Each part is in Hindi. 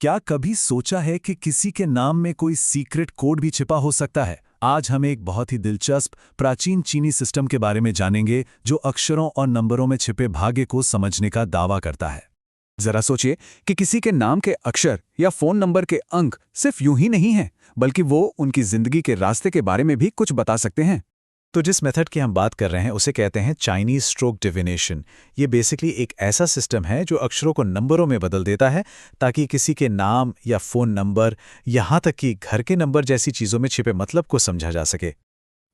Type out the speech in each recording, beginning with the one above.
क्या कभी सोचा है कि किसी के नाम में कोई सीक्रेट कोड भी छिपा हो सकता है? आज हम एक बहुत ही दिलचस्प प्राचीन चीनी सिस्टम के बारे में जानेंगे जो अक्षरों और नंबरों में छिपे भाग्य को समझने का दावा करता है। जरा सोचिए कि किसी के नाम के अक्षर या फोन नंबर के अंक सिर्फ यूं ही नहीं हैं, बल्कि वो उनकी जिंदगी के रास्ते के बारे में भी कुछ बता सकते हैं। तो जिस मेथड की हम बात कर रहे हैं उसे कहते हैं चाइनीज स्ट्रोक डिविनेशन। ये बेसिकली एक ऐसा सिस्टम है जो अक्षरों को नंबरों में बदल देता है ताकि किसी के नाम या फ़ोन नंबर, यहाँ तक कि घर के नंबर जैसी चीज़ों में छिपे मतलब को समझा जा सके।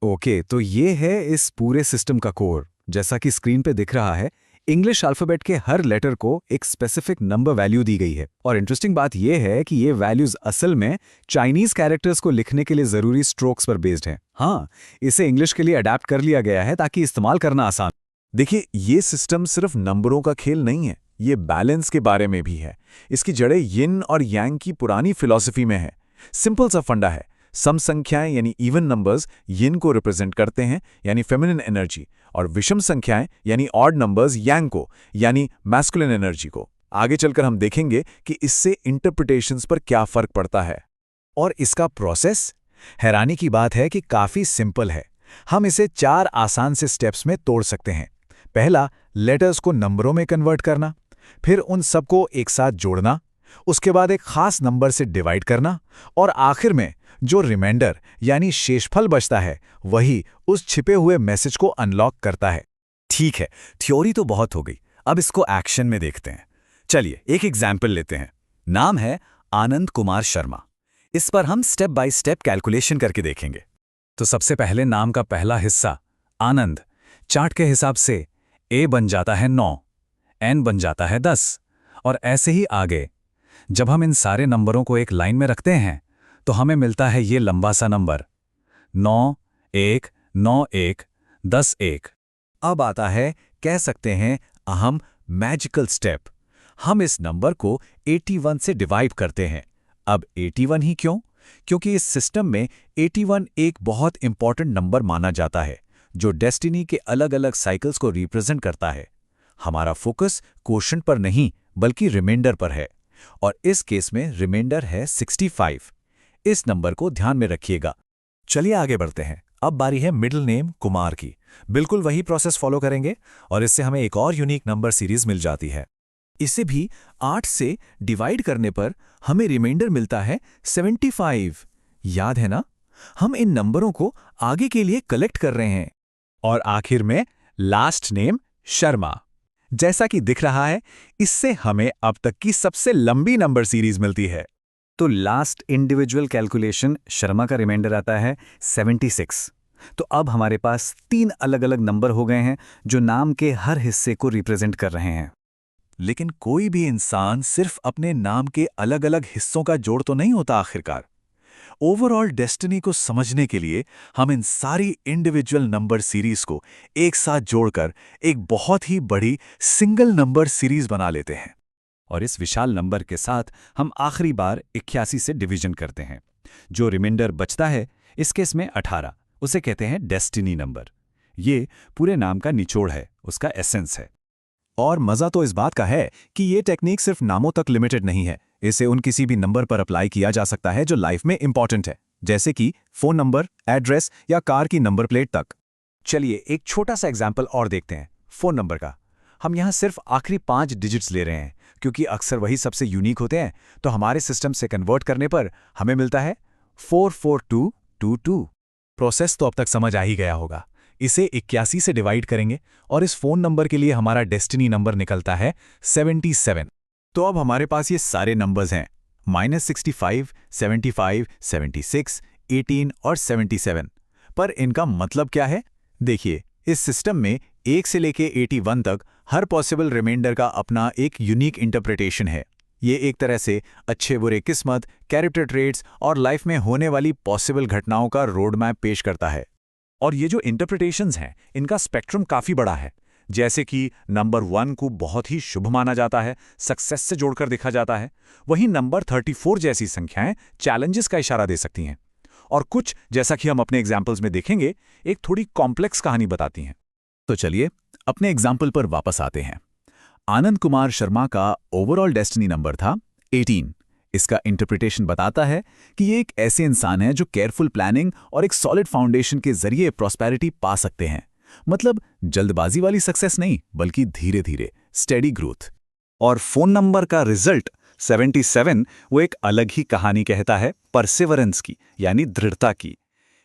ओके, तो ये है इस पूरे सिस्टम का कोर। जैसा कि स्क्रीन पे दिख रहा है, इंग्लिश अल्फ़ाबेट के हर लेटर को एक स्पेसिफिक नंबर वैल्यू दी गई है। और इंटरेस्टिंग बात यह है कि ये वैल्यूज असल में चाइनीज कैरेक्टर्स को लिखने के लिए ज़रूरी स्ट्रोक्स पर बेस्ड हैं। हाँ, इसे इंग्लिश के लिए अडेप्ट कर लिया गया है ताकि इस्तेमाल करना आसान। देखिए, ये सिस्टम सिर्फ नंबरों का खेल नहीं है, ये बैलेंस के बारे में भी है। इसकी जड़ें यिन और यांग की पुरानी फिलॉसफी में है। सिंपल सा फंडा है, सम संख्याएं यानी इवन नंबर्स यिन को रिप्रेजेंट करते हैं यानी फेमिनिन एनर्जी, और विषम संख्याएं यानी ऑड नंबर्स यांग को यानी मैस्कुलिन एनर्जी को। आगे चलकर हम देखेंगे कि इससे इंटरप्रिटेशंस पर क्या फर्क पड़ता है। और इसका प्रोसेस, हैरानी की बात है कि काफ़ी सिंपल है। हम इसे 4 आसान से स्टेप्स में तोड़ सकते हैं। पहला, लेटर्स को नंबरों में कन्वर्ट करना, फिर उन सबको एक साथ जोड़ना, उसके बाद एक खास नंबर से डिवाइड करना, और आखिर में जो रिमाइंडर यानी शेषफल बचता है वही उस छिपे हुए मैसेज को अनलॉक करता है। ठीक है, थ्योरी तो बहुत हो गई, अब इसको एक्शन में देखते हैं। चलिए एक एग्जाम्पल लेते हैं। नाम है आनंद कुमार शर्मा। इस पर हम स्टेप बाय स्टेप कैलकुलेशन करके देखेंगे। तो सबसे पहले नाम का पहला हिस्सा आनंद, चार्ट के हिसाब से ए बन जाता है 9, एन बन जाता है 10, और ऐसे ही आगे। जब हम इन सारे नंबरों को एक लाइन में रखते हैं तो हमें मिलता है ये लंबा सा नंबर 9 1 9 1 10 1। अब आता है, कह सकते हैं, अहम मैजिकल स्टेप। हम इस नंबर को 81 से डिवाइड करते हैं। अब 81 ही क्यों? क्योंकि इस सिस्टम में 81 एक बहुत इंपॉर्टेंट नंबर माना जाता है जो डेस्टिनी के अलग अलग साइकिल्स को रिप्रेजेंट करता है। हमारा फोकस क्वोशंट पर नहीं बल्कि रिमाइंडर पर है, और इस केस में रिमाइंडर है 65। इस नंबर को ध्यान में रखिएगा। चलिए आगे बढ़ते हैं। अब बारी है मिडिल नेम कुमार की। बिल्कुल वही प्रोसेस फॉलो करेंगे और इससे हमें एक और यूनिक नंबर सीरीज मिल जाती है। इसे भी 8 से डिवाइड करने पर हमें रिमाइंडर मिलता है 75। याद है ना? हम इन नंबरों को आगे के लिए कलेक्ट कर रहे हैं। और आखिर में लास्ट नेम शर्मा। जैसा कि दिख रहा है, इससे हमें अब तक की सबसे लंबी नंबर सीरीज मिलती है। तो लास्ट इंडिविजुअल कैलकुलेशन शर्मा का रिमाइंडर आता है 76। तो अब हमारे पास 3 अलग अलग नंबर हो गए हैं जो नाम के हर हिस्से को रिप्रेजेंट कर रहे हैं। लेकिन कोई भी इंसान सिर्फ अपने नाम के अलग अलग हिस्सों का जोड़ तो नहीं होता। आखिरकार ओवरऑल डेस्टिनी को समझने के लिए हम इन सारी इंडिविजुअल नंबर सीरीज को एक साथ जोड़कर एक बहुत ही बड़ी सिंगल नंबर सीरीज बना लेते हैं। और इस विशाल नंबर के साथ हम आखिरी बार 81 से डिवीजन करते हैं। जो रिमाइंडर बचता है, इस केस में 18, उसे कहते हैं डेस्टिनी नंबर। ये पूरे नाम का निचोड़ है, उसका एसेंस है। और मज़ा तो इस बात का है कि ये टेक्निक सिर्फ नामों तक लिमिटेड नहीं है। इसे उन किसी भी नंबर पर अप्लाई किया जा सकता है जो लाइफ में इंपॉर्टेंट है, जैसे कि फ़ोन नंबर, एड्रेस या कार की नंबर प्लेट तक। चलिए एक छोटा सा एग्जाम्पल और देखते हैं फ़ोन नंबर का। हम यहाँ सिर्फ आखिरी 5 डिजिट्स ले रहे हैं क्योंकि अक्सर वही सबसे यूनिक होते हैं। तो हमारे सिस्टम से कन्वर्ट करने पर हमें मिलता है 44222। प्रोसेस तो अब तक समझ आ ही गया होगा। इसे 81 से डिवाइड करेंगे और इस फ़ोन नंबर के लिए हमारा डेस्टिनी नंबर निकलता है 77। तो अब हमारे पास ये सारे नंबर्स हैं -65, 75, 76, 18 और 77। पर इनका मतलब क्या है? देखिए, इस सिस्टम में 1 से लेके 81 तक हर पॉसिबल रिमाइंडर का अपना एक यूनिक इंटरप्रिटेशन है। ये एक तरह से अच्छे बुरे किस्मत, कैरेक्टर ट्रेट्स और लाइफ में होने वाली पॉसिबल घटनाओं का रोड मैप पेश करता है। और ये जो इंटरप्रिटेशंस हैं, इनका स्पेक्ट्रम काफ़ी बड़ा है। जैसे कि नंबर 1 को बहुत ही शुभ माना जाता है, सक्सेस से जोड़कर देखा जाता है। वहीं नंबर 34 जैसी संख्याएं चैलेंजेस का इशारा दे सकती हैं। और कुछ, जैसा कि हम अपने एग्जाम्पल्स में देखेंगे, एक थोड़ी कॉम्प्लेक्स कहानी बताती हैं। तो चलिए अपने एग्जाम्पल पर वापस आते हैं। आनंद कुमार शर्मा का ओवरऑल डेस्टिनी नंबर था 18। इसका इंटरप्रिटेशन बताता है कि ये एक ऐसे इंसान है जो केयरफुल प्लानिंग और एक सॉलिड फाउंडेशन के जरिए प्रॉस्पेरिटी पा सकते हैं। मतलब जल्दबाजी वाली सक्सेस नहीं, बल्कि धीरे धीरे स्टेडी ग्रोथ। और फोन नंबर का रिजल्ट 77 वो एक अलग ही कहानी कहता है, परसिवरेंस की, यानी दृढ़ता की।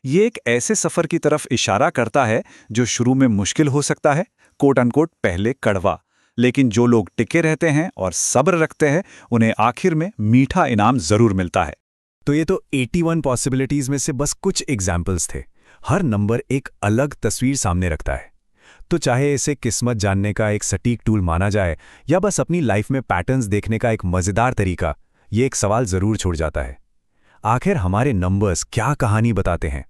ये एक ऐसे सफर की तरफ इशारा करता है जो शुरू में मुश्किल हो सकता है, कोट अनकोट पहले कड़वा, लेकिन जो लोग टिके रहते हैं और सब्र रखते हैं उन्हें आखिर में मीठा इनाम जरूर मिलता है। तो ये तो 81 पॉसिबिलिटीज में से बस कुछ एग्जाम्पल्स थे। हर नंबर एक अलग तस्वीर सामने रखता है। तो चाहे इसे किस्मत जानने का एक सटीक टूल माना जाए या बस अपनी लाइफ में पैटर्न्स देखने का एक मजेदार तरीका, ये एक सवाल जरूर छोड़ जाता है। आखिर हमारे नंबर्स क्या कहानी बताते हैं?